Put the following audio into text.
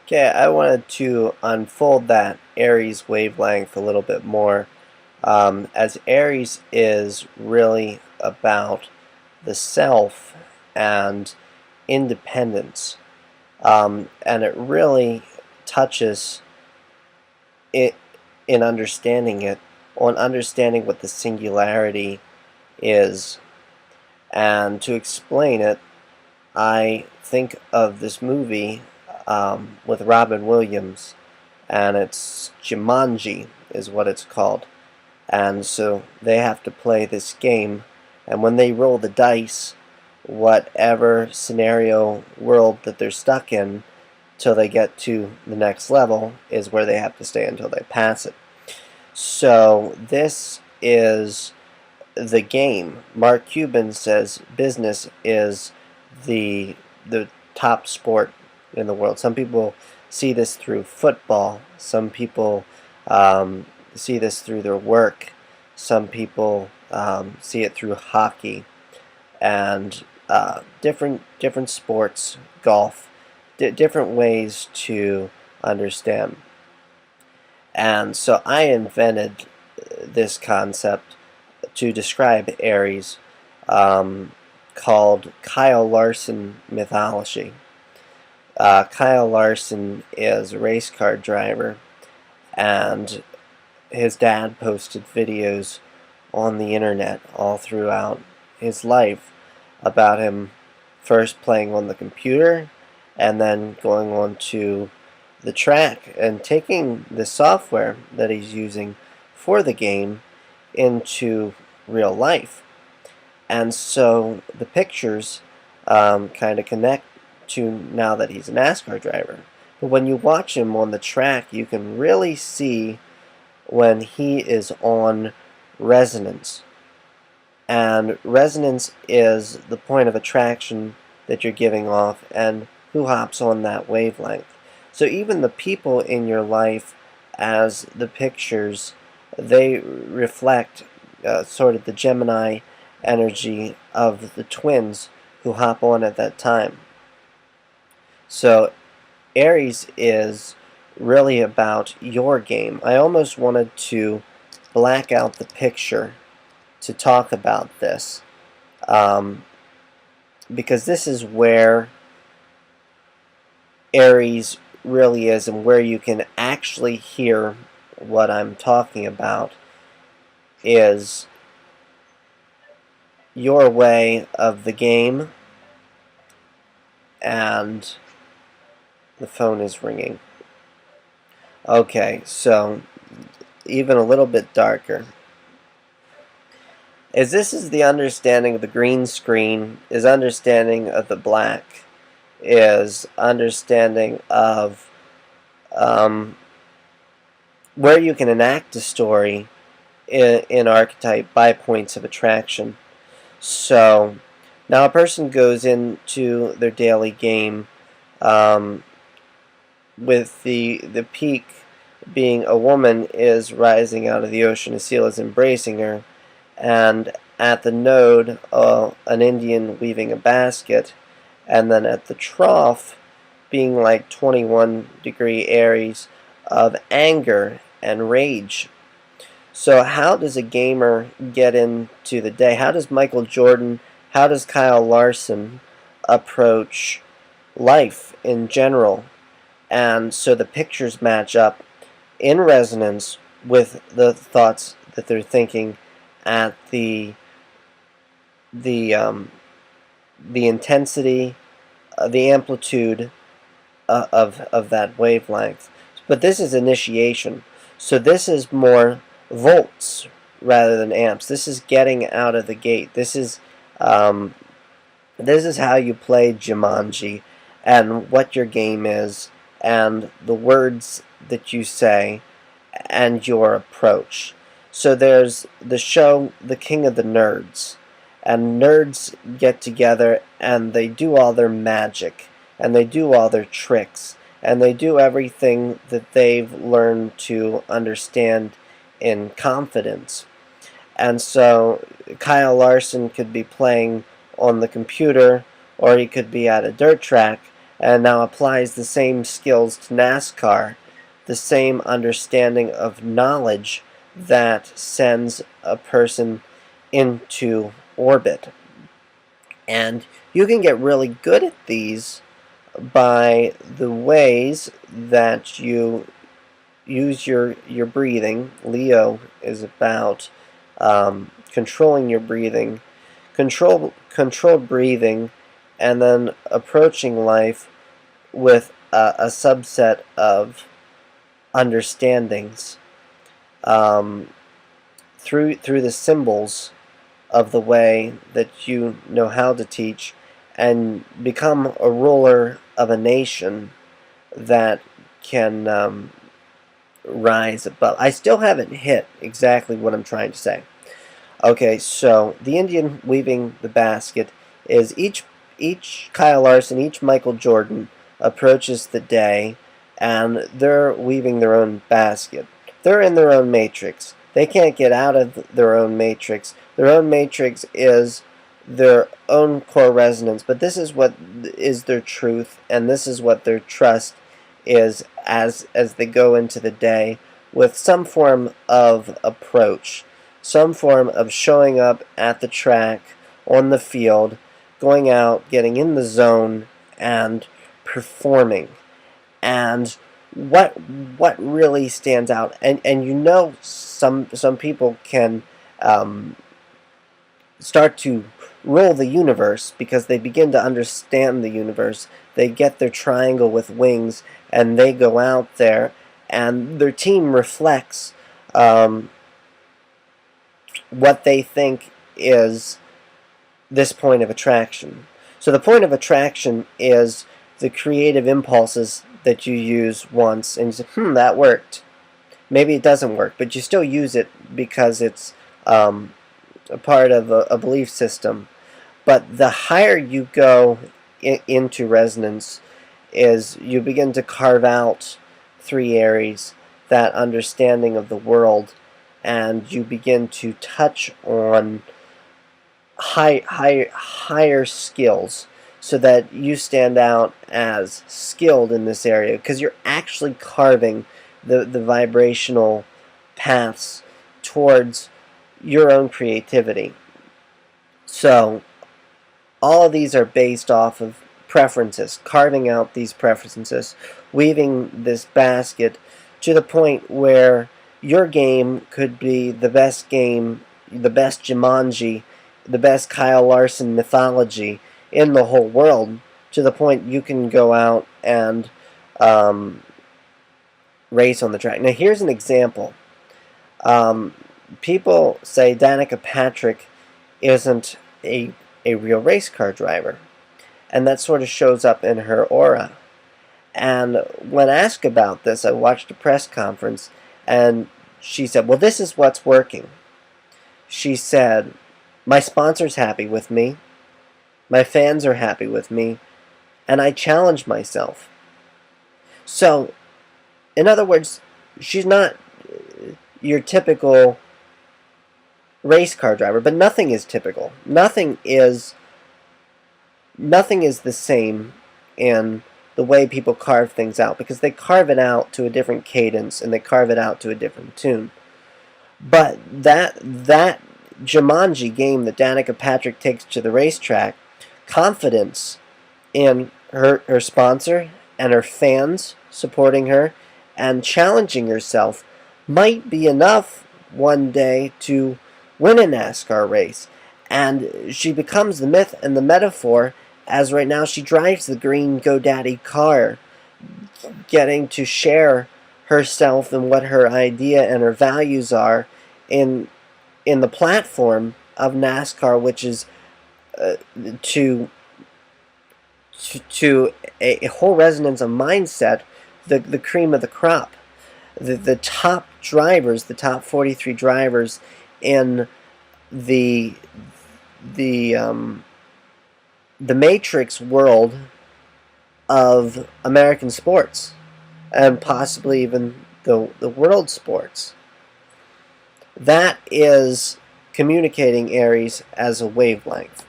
Okay, I wanted to unfold that Aries wavelength a little bit more, as Aries is really about the self and independence, and it really touches it in understanding it, on understanding what the singularity is. And to explain it, I think of this movie with Robin Williams, and it's Jumanji is what it's called. And so they have to play this game, and when they roll the dice, whatever scenario world that they're stuck in till they get to the next level is where they have to stay until they pass it. So this is the game. Mark Cuban says business is the top sport in the world. Some people see this through football. Some people see this through their work. Some people see it through hockey and different sports, golf, different ways to understand. And so I invented this concept to describe Aries, called Kyle Larson mythology. Kyle Larson is a race car driver, and his dad posted videos on the internet all throughout his life about him first playing on the computer and then going on to the track and taking the software that he's using for the game into real life. And so the pictures kind of connect to now that he's a NASCAR driver. But when you watch him on the track, you can really see when he is on resonance. And resonance is the point of attraction that you're giving off and who hops on that wavelength. So even the people in your life, as the pictures, they reflect sort of the Gemini energy of the twins who hop on at that time. So Aries is really about your game. I almost wanted to black out the picture to talk about this, because this is where Aries really is and where you can actually hear what I'm talking about is your way of the game. And the phone is ringing. Okay, so even a little bit darker. As this is the understanding of the green screen, is understanding of the black, is understanding of where you can enact a story in archetype by points of attraction. So now a person goes into their daily game with the peak being a woman is rising out of the ocean, a seal is embracing her, and at the node an Indian weaving a basket, and then at the trough being like 21-degree Aries of anger and rage. So how does a gamer get into the day? How does Michael Jordan, how does Kyle Larson approach life in general? And so the pictures match up in resonance with the thoughts that they're thinking at the intensity, the amplitude of that wavelength. But this is initiation. So this is more volts rather than amps. This is getting out of the gate. This is how you play Jumanji and what your game is and the words that you say and your approach. So there's the show The King of the Nerds, and nerds get together and they do all their magic and they do all their tricks and they do everything that they've learned to understand in confidence. And so Kyle Larson could be playing on the computer or he could be at a dirt track, and now applies the same skills to NASCAR, the same understanding of knowledge that sends a person into orbit. And you can get really good at these by the ways that you use your breathing. Leo is about controlling your breathing, controlled breathing, and then approaching life with a subset of understandings through the symbols of the way that you know how to teach, and become a ruler of a nation that can rise above. I still haven't hit exactly what I'm trying to say. Okay, so the Indian weaving the basket is each Kyle Larson, each Michael Jordan approaches the day, and they're weaving their own basket. They're in their own matrix. They can't get out of their own matrix. Their own matrix is their own core resonance, but this is what is their truth, and this is what their trust is as they go into the day with some form of approach, some form of showing up at the track, on the field, going out, getting in the zone, and performing. And what really stands out, and you know, some people can start to rule the universe because they begin to understand the universe. They get their triangle with wings, and they go out there, and their team reflects what they think is this point of attraction. So the point of attraction is the creative impulses that you use once, and you say, that worked. Maybe it doesn't work, but you still use it because it's a part of a belief system. But the higher you go into resonance is you begin to carve out 3 Aries, that understanding of the world, and you begin to touch on higher skills, so that you stand out as skilled in this area because you're actually carving the vibrational paths towards your own creativity. So all of these are based off of preferences, carving out these preferences, weaving this basket to the point where your game could be the best game, the best Jumanji, the best Kyle Larson mythology in the whole world, to the point you can go out and race on the track. Now here's an example. People say Danica Patrick isn't a real race car driver, and that sort of shows up in her aura. And when asked about this, I watched a press conference, and she said, well, this is what's working. She said, my sponsor's happy with me, my fans are happy with me, and I challenge myself. So, in other words, she's not your typical race car driver, but nothing is typical. Nothing is the same in the way people carve things out, because they carve it out to a different cadence and they carve it out to a different tune. But that Jumanji game that Danica Patrick takes to the racetrack, confidence in her sponsor and her fans supporting her and challenging herself, might be enough one day to win a NASCAR race. And she becomes the myth and the metaphor, as right now she drives the green GoDaddy car, getting to share herself and what her idea and her values are in the platform of NASCAR, which is to a whole resonance of mindset, the cream of the crop. The top drivers, the top 43 drivers in the matrix world of American sports, and possibly even the world sports. That is communicating Aries as a wavelength.